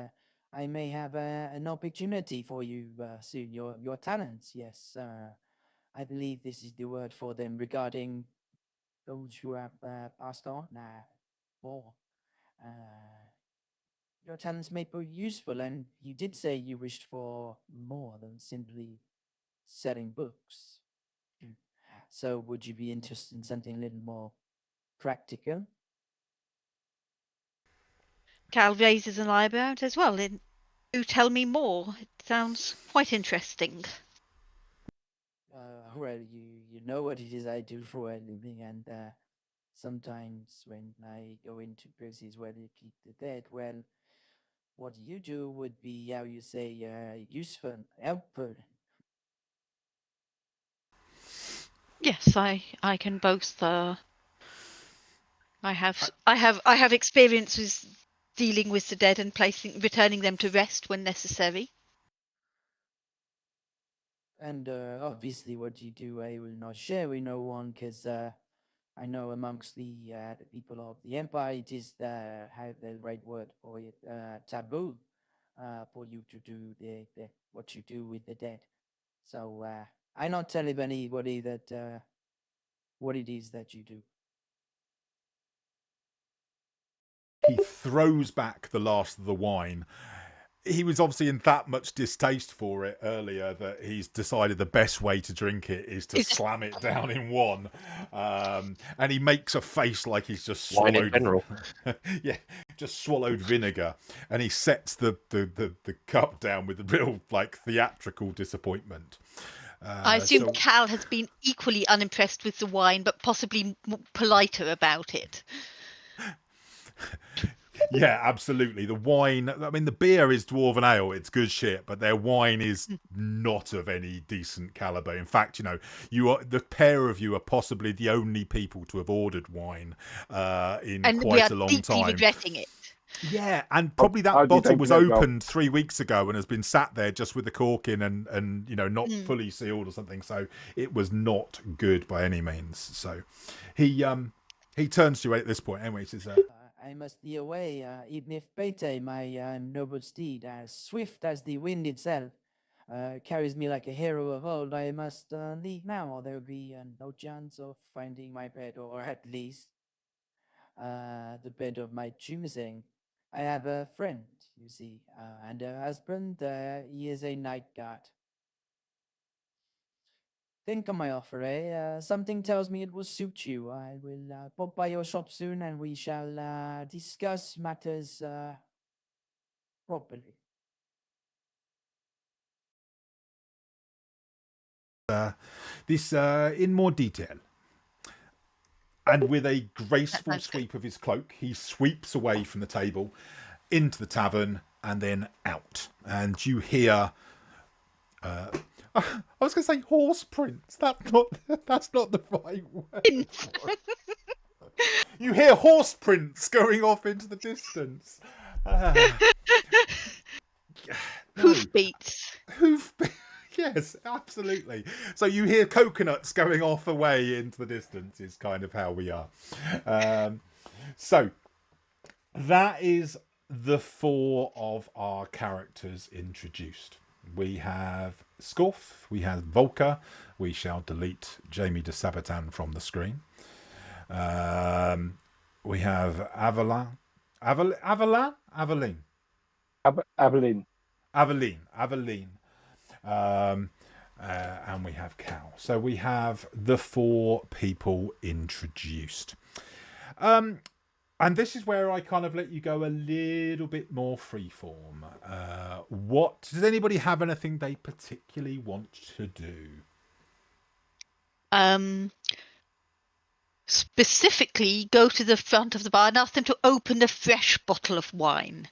I may have an opportunity for you soon. Your talents, yes. I believe this is the word for them regarding those who have passed on. Your talents may be useful, and you did say you wished for more than simply selling books. So, would you be interested in something a little more practical? Cal raises an eyebrow as well. Do tell me more. It sounds quite interesting. Well, you know what it is I do for a living, and sometimes when I go into places where they keep the dead, well, what you do would be, how you say, useful, helpful. Yes, I can boast. I have experience with dealing with the dead and returning them to rest when necessary. And obviously, what you do, I will not share with no one, because I know amongst the people of the Empire, it is have the right word for it, taboo, for you to do what you do with the dead. So I not tell anybody that what it is that you do. He throws back the last of the wine he was obviously in that much distaste for it earlier that he's decided the best way to drink it is to slam it down in one. And he makes a face like he's just Wine in swallowed general. yeah, just swallowed vinegar, and he sets the cup down with a real like theatrical disappointment. I assume Cal has been equally unimpressed with the wine, but possibly politer about it. Yeah, absolutely. The wine, I mean, the beer is Dwarven Ale. It's good shit, but their wine is not of any decent caliber. In fact, you know, the pair of you are possibly the only people to have ordered wine in quite a long time. And we are deeply regretting it. Yeah, and probably that bottle was opened 3 weeks ago and has been sat there just with the cork in and you know, not fully sealed or something. So it was not good by any means. So he turns to you at this point. Anyway, he says, I must be away, even if Bete, my noble steed, as swift as the wind itself, carries me like a hero of old. I must leave now, or there will be no chance of finding my bed, or at least the bed of my choosing. I have a friend, you see, and a husband. He is a night guard. Think of my offer, eh? Something tells me it will suit you. I will pop by your shop soon, and we shall discuss matters properly. this in more detail. And with a graceful sweep of his cloak, he sweeps away from the table into the tavern and then out. And you hear... I was going to say horse prints. That's not the right word. You hear horse prints going off into the distance. Hoofbeats. Yes, absolutely. So you hear coconuts going off away into the distance is kind of how we are. So that is the 4 of our characters introduced. We have Scorf, we have Volker. We shall delete Jamie de Sabatin from the screen. We have Aveline. And we have Cal. So we have the 4 people introduced. And this is where I kind of let you go a little bit more freeform. Does anybody have anything they particularly want to do? Specifically, go to the front of the bar and ask them to open a fresh bottle of wine.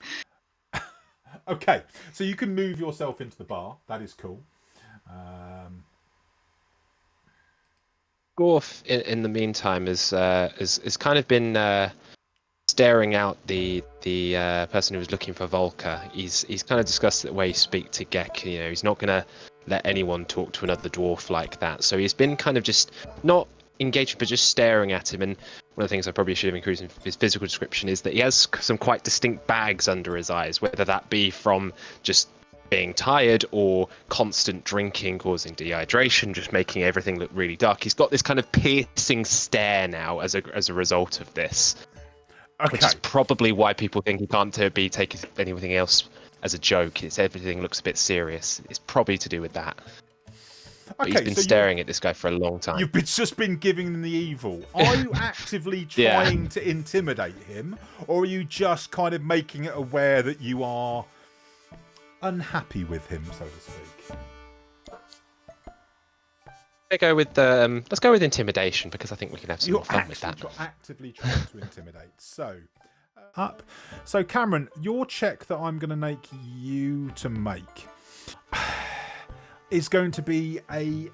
Okay, so you can move yourself into the bar. That is cool. Gorf, in the meantime, is kind of been staring out the person who was looking for Volker. He's kind of discussed the way he speak to Gek. You know, he's not going to let anyone talk to another dwarf like that. So he's been kind of just not engaged, but just staring at him. And one of the things I probably should have included in his physical description is that he has some quite distinct bags under his eyes, whether that be from just being tired or constant drinking causing dehydration, just making everything look really dark. He's got this kind of piercing stare now as a result of this. Okay. Which is probably why people think he can't be taking anything else as a joke. Everything looks a bit serious. It's probably to do with that. But he's been staring at this guy for a long time. You've just been giving him the evil. Are you actively trying to intimidate him, or are you just kind of making it aware that you are unhappy with him, so to speak? Let's go with intimidation, because I think we can have some more fun with that. You're actively trying to intimidate. So Cameron, your check that I'm going to make you to make is going to be a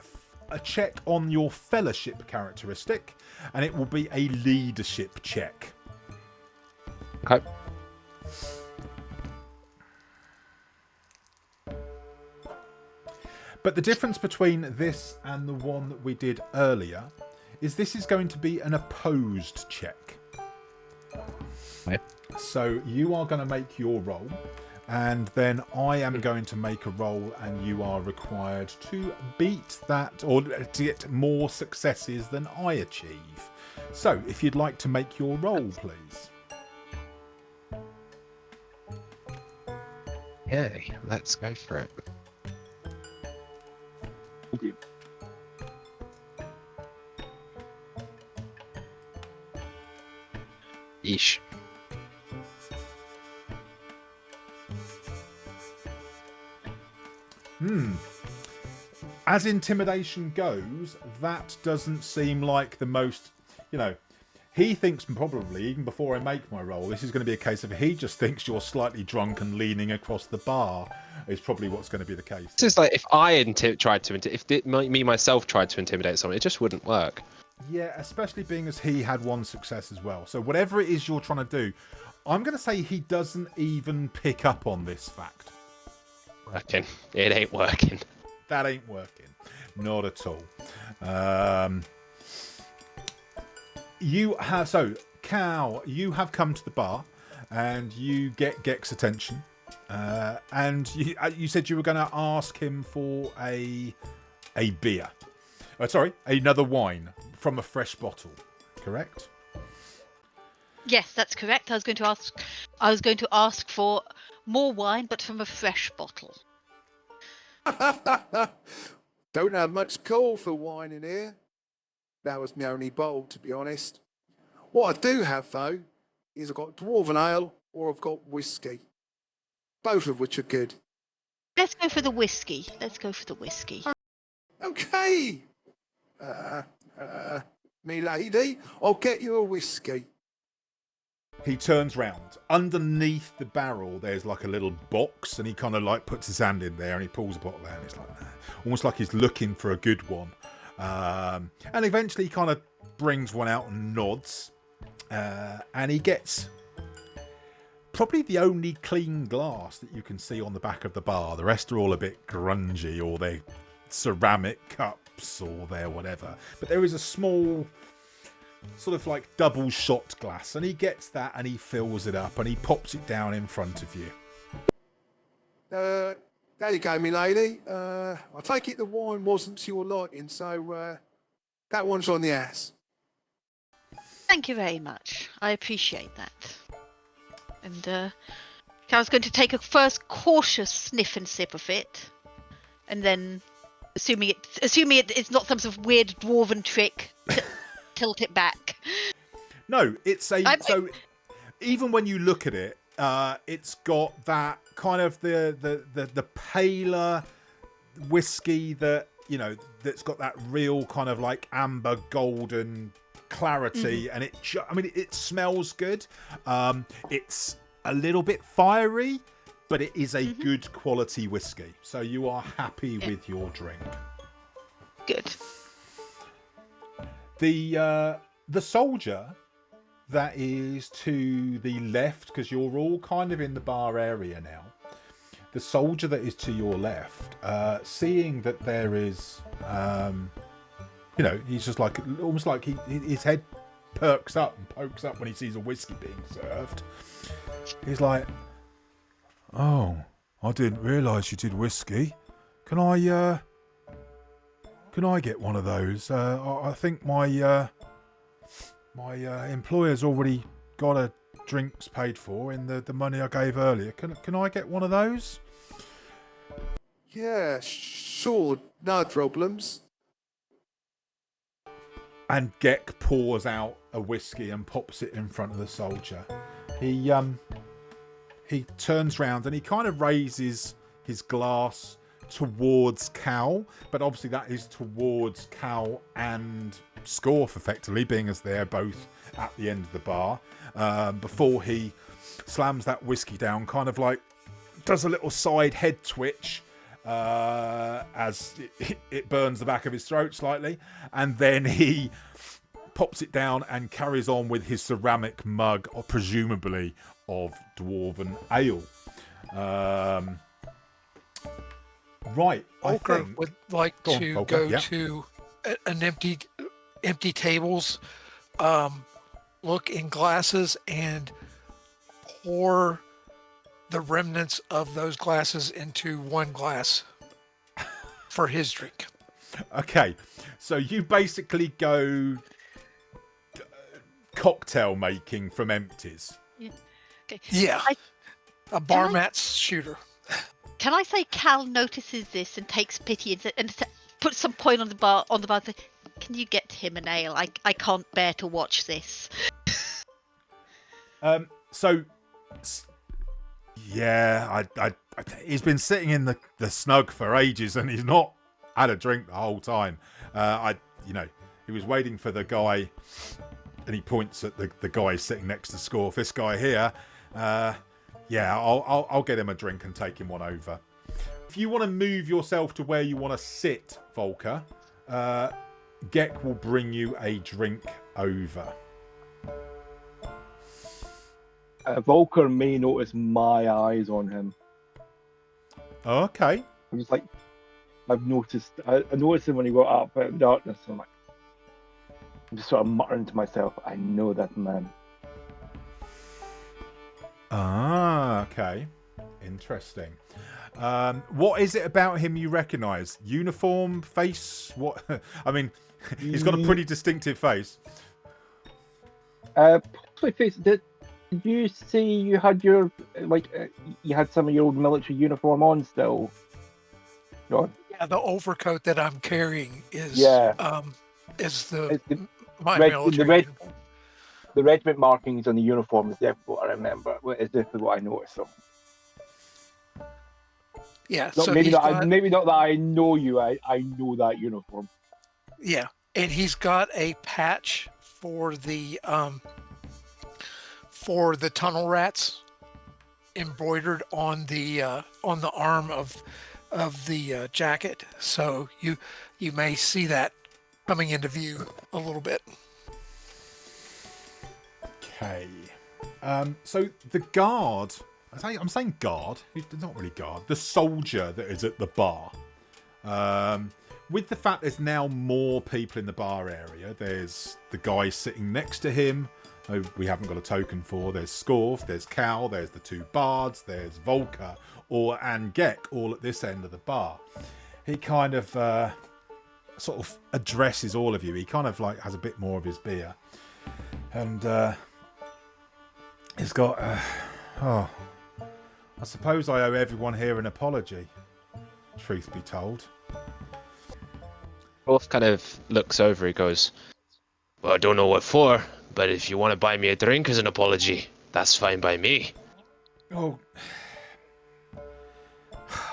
check on your fellowship characteristic, and it will be a leadership check. Okay. But the difference between this and the one that we did earlier is this is going to be an opposed check. Right. So you are going to make your roll, and then I am going to make a roll, and you are required to beat that or to get more successes than I achieve. So if you'd like to make your roll, please. Okay, let's go for it. Thank you. Yeesh. As intimidation goes, that doesn't seem like the most, he thinks probably, even before I make my roll, this is going to be a case of he just thinks you're slightly drunk and leaning across the bar is probably what's going to be the case. This is like if I myself tried to intimidate someone, it just wouldn't work. Yeah, especially being as he had one success as well. So whatever it is you're trying to do, I'm going to say he doesn't even pick up on this fact. Working. It ain't working. That ain't working. Not at all. Cal, you have come to the bar and you get Gek's attention. And you said you were going to ask him for a beer. Another wine from a fresh bottle. Correct? Yes, that's correct. I was going to ask for more wine, but from a fresh bottle. Don't have much call for wine in here. That was my only bottle, to be honest. What I do have, though, is I've got dwarven ale or I've got whiskey. Both of which are good. Let's go for the whiskey. Okay. Me lady, I'll get you a whiskey. He turns round. Underneath the barrel, there's like a little box, and he kind of like puts his hand in there and he pulls a bottle out. And it's like, almost like he's looking for a good one. And eventually he kind of brings one out and nods. And he gets probably the only clean glass that you can see on the back of the bar. The rest are all a bit grungy, or they're ceramic cups, or they're whatever. But there is a small sort of like double shot glass, and he gets that and he fills it up and he pops it down in front of you. There you go, me lady. I take it the wine wasn't to your liking, so that one's on the ass. Thank you very much. I appreciate that. And I was going to take a first cautious sniff and sip of it, and then, assuming it's not some sort of weird dwarven trick, tilt it back. No, it's so even when you look at it, it's got that kind of the paler whiskey that that's got that real kind of like amber golden clarity, and it smells good. It's a little bit fiery, but it is a good quality whiskey, so you are happy with your drink. Good. The soldier that is to the left, because you're all kind of in the bar area now. The soldier that is to your left, seeing that there is, he's just like almost like his head perks up and pokes up when he sees a whiskey being served. He's like, "Oh, I didn't realise you did whiskey. Can I get one of those? I think my employer's already got a drinks paid for in the money I gave earlier. Can I get one of those?" Yeah, sure, no problems. And Gek pours out a whiskey and pops it in front of the soldier. He turns round and he kind of raises his glass towards Cal, but obviously that is towards Cal and Scorf, effectively, being as they're both at the end of the bar, before he slams that whiskey down, kind of like does a little side head twitch as it burns the back of his throat slightly, and then he pops it down and carries on with his ceramic mug, or presumably of dwarven ale. Right, Volker would like to go yeah. to an empty tables, look in glasses and pour the remnants of those glasses into one glass for his drink. Okay, so you basically go cocktail making from empties. Yeah. Okay. Yeah, a bar mats shooter. Can I say Cal notices this and takes pity and puts some coin on the bar and say, "Can you get him an ale? I can't bear to watch this." So, yeah, he's been sitting in the snug for ages, and he's not had a drink the whole time. He was waiting for the guy, and he points at the guy sitting next to Scorf. This guy here, I'll get him a drink and take him one over. If you want to move yourself to where you want to sit, Volker, Gek will bring you a drink over. Volker may notice my eyes on him. Okay. I'm just like, I've noticed. I noticed him when he got up out of the darkness. So I'm just sort of muttering to myself, I know that man. Ah, okay. Interesting. What is it about him you recognise? Uniform, face? What? I mean, he's got a pretty distinctive face. Possibly face. Did you see you had your you had some of your old military uniform on still? John? Yeah, the overcoat that I'm carrying is my military uniform. The regiment markings on the uniform is definitely what I remember. Is definitely what I noticed. So. Yeah, maybe not that I know you. I know that uniform. Yeah, and he's got a patch for the tunnel rats embroidered on the arm of the jacket. So you may see that coming into view a little bit. Okay. So the guard. I'm saying guard. He's not really guard. The soldier that is at the bar. With the fact there's now more people in the bar area. There's the guy sitting next to him, who we haven't got a token for. There's Scorf, there's Cal, there's the two bards, there's Volker, and Gek, all at this end of the bar. He kind of sort of addresses all of you. He kind of like has a bit more of his beer. And he's got... I suppose I owe everyone here an apology, truth be told. Rolf kind of looks over, he goes, "Well, I don't know what for, but if you want to buy me a drink as an apology, that's fine by me." Oh,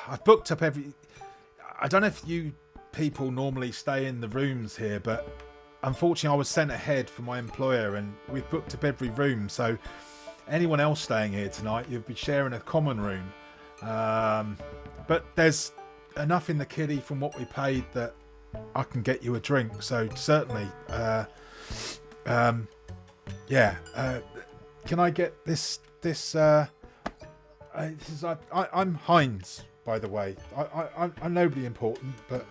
I've booked up every... I don't know if you people normally stay in the rooms here, but unfortunately I was sent ahead for my employer and we've booked up every room, so... anyone else staying here tonight, you'll be sharing a common room. But there's enough in the kiddie from what we paid that I can get you a drink. So certainly, can I get this? I'm Heinz, by the way. I'm nobody important, but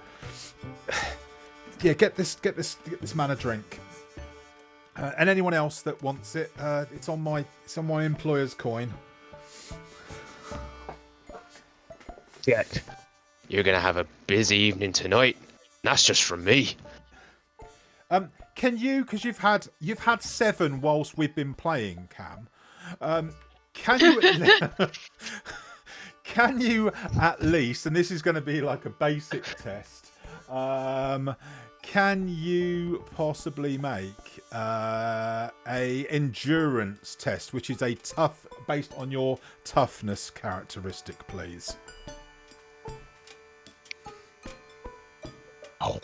yeah, get this man a drink. And anyone else that wants it, it's on my employer's coin. Yeah. You're gonna have a busy evening tonight. That's just from me. Can you, because you've had 7 whilst we've been playing, Cam? Can you at least, and this is going to be like a basic test. Can you possibly make a endurance test, which is based on your toughness characteristic, please? Oh.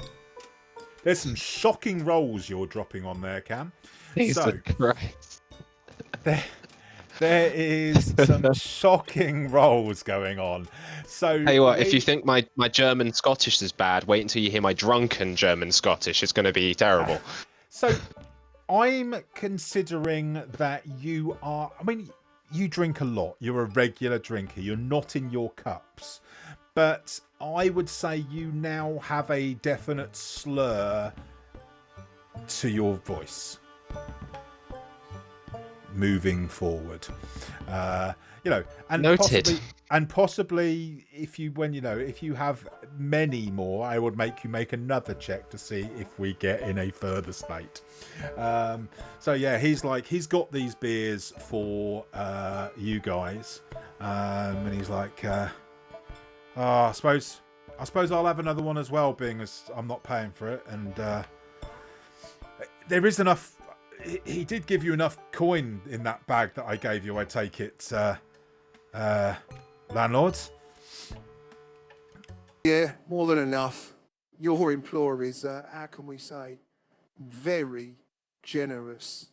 There's some shocking rolls you're dropping on there, Cam. Jesus Christ. There is some shocking rolls going on. So, tell you what, if you think my German Scottish is bad, wait until you hear my drunken German Scottish. It's going to be terrible. So, I'm considering that you are... I mean, you drink a lot. You're a regular drinker. You're not in your cups. But I would say you now have a definite slur to your voice. Moving forward, and noted. Possibly if you have many more, I would make you make another check to see if we get in a further state. So yeah, he's got these beers for you guys, and he's like, I suppose I'll have another one as well, being as I'm not paying for it, and there is enough. He did give you enough coin in that bag that I gave you. I take it, landlords. Yeah, more than enough. Your employer is, how can we say, very generous.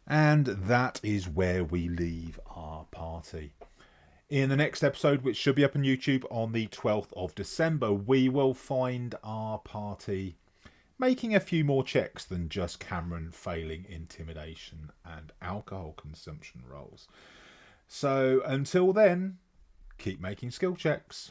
And that is where we leave our party. In the next episode, which should be up on YouTube on the 12th of December, we will find our party making a few more checks than just Cameron failing intimidation and alcohol consumption rolls. So until then, keep making skill checks.